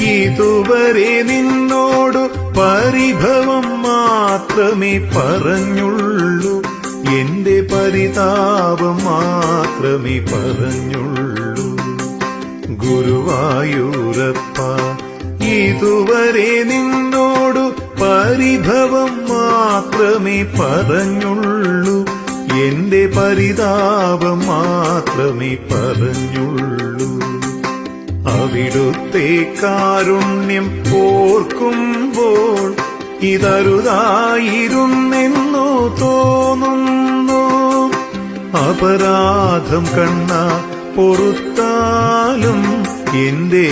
ഇതുവരെ നിന്നോടു പരിഭവം മാത്രമേ പറഞ്ഞുള്ളൂ, എന്റെ പരിതാപം മാത്രമേ പറഞ്ഞുള്ളൂ. ഗുരുവായൂരപ്പ, ഇതുവരെ നിന്നോടു പരിഭവം മാത്രമേ പറഞ്ഞുള്ളൂ, എന്റെ പരിതാപം മാത്രമേ പറഞ്ഞുള്ളൂ. അവിടുത്തെ കാരുണ്യം ഓർക്കുമ്പോൾ ഇതരുതായിരുന്നെന്നോ തോന്നുന്നു. അപരാധം കണ്ണ പൊറുത്താലും എന്റെ